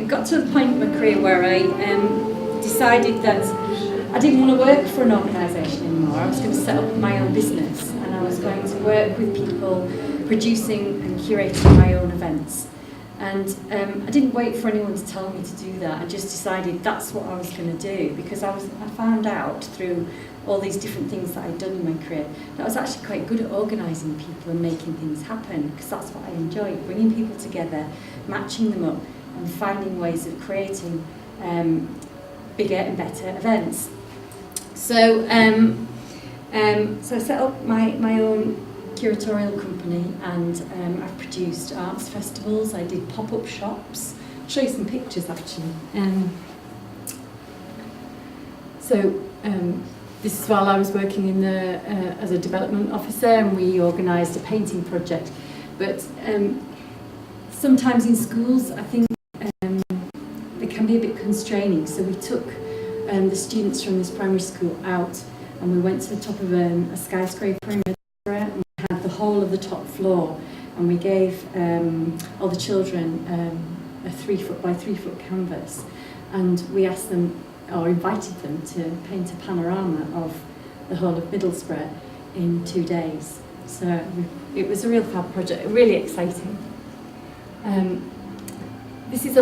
got to the point in my career where I decided that I didn't want to work for an organisation anymore. I was going to set up my own business, and I was going to work with people producing and curating my own events. And I didn't wait for anyone to tell me to do that. I just decided that's what I was going to do, because I found out through all these different things that I'd done in my career that I was actually quite good at organising people and making things happen, because that's what I enjoy, bringing people together, matching them up and finding ways of creating bigger and better events. So, so I set up my own curatorial company, and I've produced arts festivals. I did pop-up shops. I'll show you some pictures actually. This is while I was working in as a development officer, and we organised a painting project. But sometimes in schools, I think they can be a bit constraining. So we took the students from this primary school out, and we went to the top of a skyscraper in Edinburgh, and we had the whole of the top floor, and we gave all the children a 3-foot by 3-foot canvas, and we asked them, or invited them, to paint a panorama of the whole of Middlesbrough in 2 days. So it was a real fab project, really exciting. This is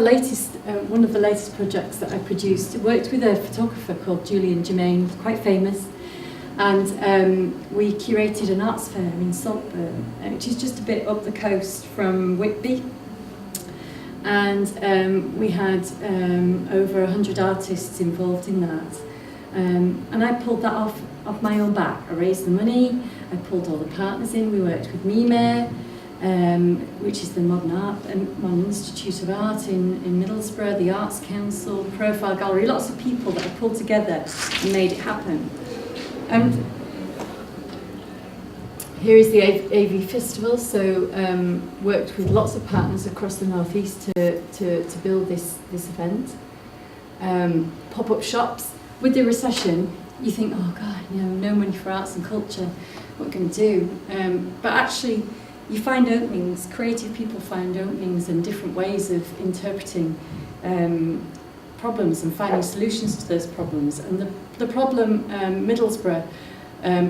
one of the latest projects that I produced. I worked with a photographer called Julian Germain, quite famous, and we curated an arts fair in Saltburn, which is just a bit up the coast from Whitby. And we had over 100 artists involved in that. And I pulled that off my own back. I raised the money, I pulled all the partners in. We worked with NYMAZ, which is the Modern Institute of Art in Middlesbrough, the Arts Council, Profile Gallery, lots of people that I pulled together and made it happen. Here is the AV Festival, so worked with lots of partners across the North East to build this event. Pop-up shops. With the recession, you think, oh God, no money for arts and culture, what are we going to do? But actually, you find openings, creative people find openings and different ways of interpreting problems and finding solutions to those problems. And the problem Middlesbrough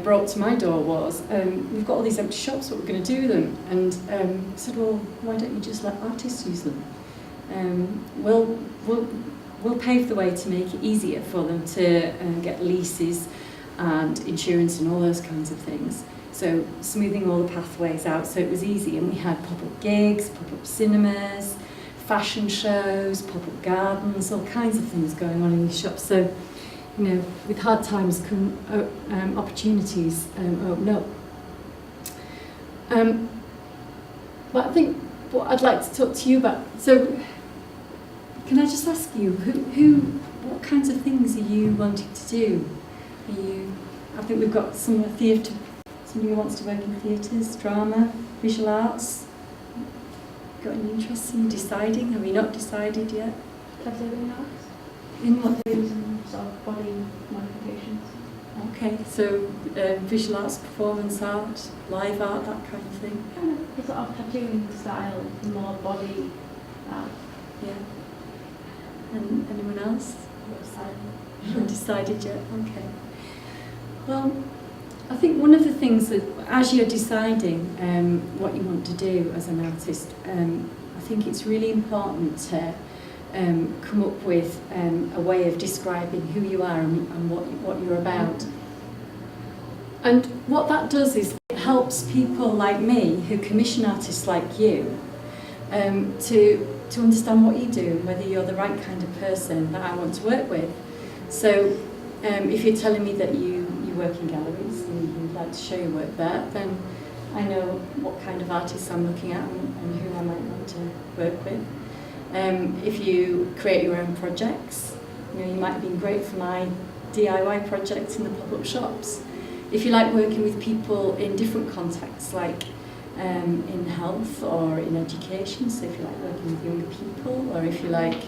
brought to my door was, we've got all these empty shops, what we're going to do with them? And I said, well, why don't you just let artists use them? We'll pave the way to make it easier for them to get leases and insurance and all those kinds of things. So smoothing all the pathways out so it was easy. And we had pop-up gigs, pop-up cinemas, fashion shows, pop-up gardens, all kinds of things going on in these shops. So, with hard times come opportunities open up. But I think what I'd like to talk to you about, so can I just ask you, what kinds of things are you wanting to do? I think we've got somebody who wants to work in theatres, drama, visual arts. Got any interest in deciding? Have you not decided yet? Have they been arts? In what? Sort of body modifications. Okay, so visual arts, performance art, live art, that kind of thing. Kind of the sort of tattooing style, more body art. Yeah. And anyone else? Not decided yet. Okay. Well, I think one of the things that, as you're deciding what you want to do as an artist, I think it's really important to come up with a way of describing who you are and what you're about. And what that does is it helps people like me who commission artists like you to understand what you do and whether you're the right kind of person that I want to work with. So if you're telling me that you work in galleries and you'd like to show your work there, then I know what kind of artists I'm looking at and who I might want to work with. If you create your own projects, you might have been great for my DIY projects in the pop-up shops. If you like working with people in different contexts, like in health or in education, so if you like working with younger people, or if you like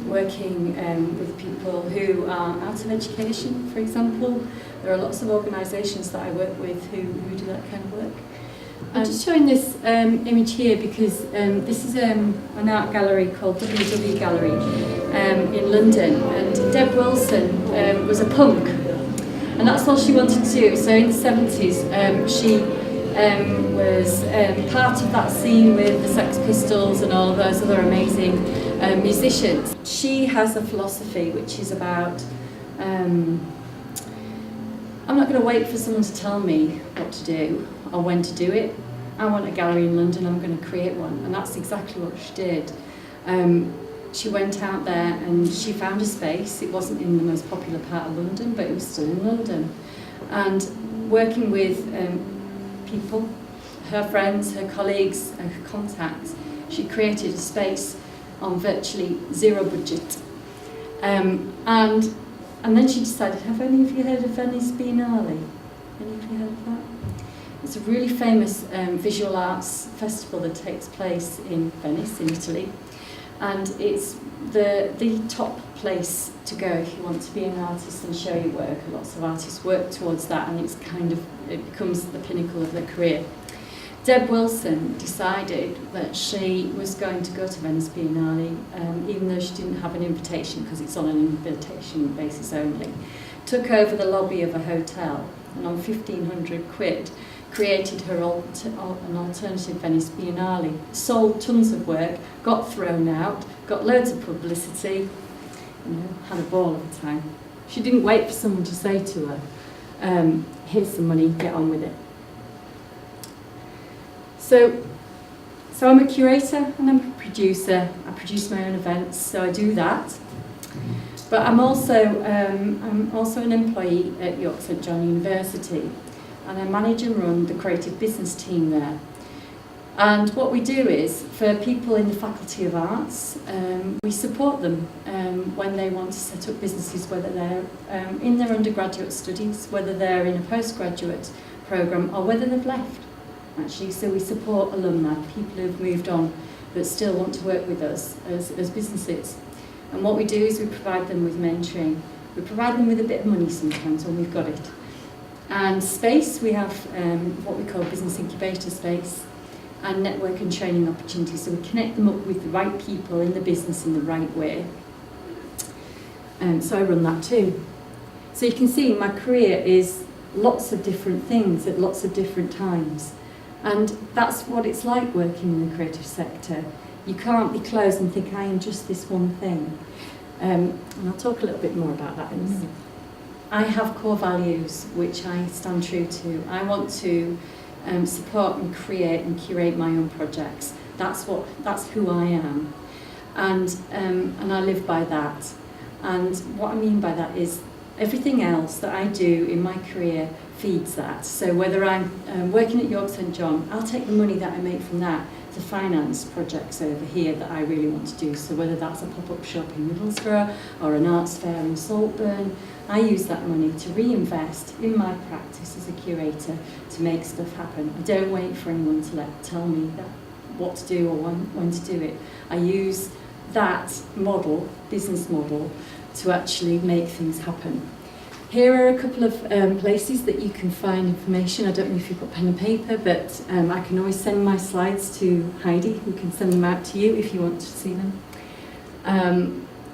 working with people who are out of education, for example, there are lots of organisations that I work with who do that kind of work. I'm just showing this image here because this is an art gallery called WW Gallery in London, and Deb Wilson was a punk, and that's all she wanted to do. So in the 70s she was part of that scene with the Sex Pistols and all of those other amazing musicians. She has a philosophy which is about I'm not going to wait for someone to tell me what to do or when to do it. I want a gallery in London, I'm going to create one. And that's exactly what she did. She went out there and she found a space. It wasn't in the most popular part of London, but it was still in London. And working with people, her friends, her colleagues, her contacts, she created a space on virtually zero budget. And then she decided, have any of you heard of Venice Biennale? Any of you heard of that? It's a really famous visual arts festival that takes place in Venice, in Italy. And it's the top place to go if you want to be an artist and show your work. Lots of artists work towards that, and it becomes the pinnacle of their career. Deb Wilson decided that she was going to go to Venice Biennale, even though she didn't have an invitation, because it's on an invitation basis only. Took over the lobby of a hotel, and on 1,500 quid, created her an alternative Venice Biennale. Sold tons of work, got thrown out, got loads of publicity, had a ball of a time. She didn't wait for someone to say to her, here's some money, get on with it. So I'm a curator and I'm a producer. I produce my own events, so I do that. But I'm also an employee at York St John University, and I manage and run the creative business team there. And what we do is, for people in the Faculty of Arts, we support them when they want to set up businesses, whether they're in their undergraduate studies, whether they're in a postgraduate programme, or whether they've left. Actually, so we support alumni, people who've moved on but still want to work with us as businesses. And what we do is we provide them with mentoring. We provide them with a bit of money sometimes when we've got it. And space, we have what we call business incubator space, and network and training opportunities. So we connect them up with the right people in the business in the right way. So I run that too. So you can see my career is lots of different things at lots of different times. And that's what it's like working in the creative sector. You can't be closed and think, I am just this one thing. And I'll talk a little bit more about that in a minute. I have core values which I stand true to. I want to support and create and curate my own projects. That's who I am. And I live by that. And what I mean by that is everything else that I do in my career feeds that. So whether I'm working at York St John, I'll take the money that I make from that to finance projects over here that I really want to do. So whether that's a pop-up shop in Middlesbrough or an arts fair in Saltburn, I use that money to reinvest in my practice as a curator to make stuff happen. I don't wait for anyone to tell me what to do or when to do it. I use that model, business model, to actually make things happen. Here are a couple of places that you can find information. I don't know if you've got pen and paper, but I can always send my slides to Heidi, who can send them out to you if you want to see them.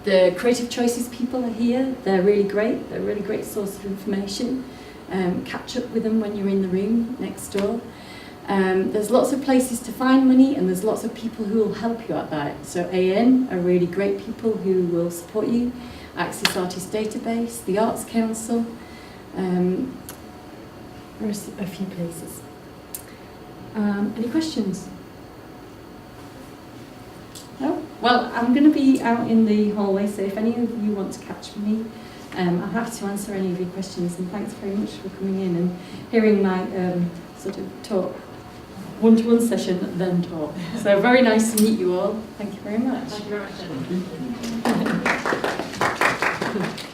The Creative Choices people are here. They're really great. They're a really great source of information. Catch up with them when you're in the room next door. There's lots of places to find money, and there's lots of people who will help you at that. So AN are really great people who will support you. Access Artist Database, the Arts Council, there are a few places. Any questions? No? Well, I'm going to be out in the hallway, so if any of you want to catch me, I'm happy to answer any of your questions, and thanks very much for coming in and hearing my sort of talk, one-to-one session, then talk. So very nice to meet you all. Thank you very much. Thank you very much. Thank you.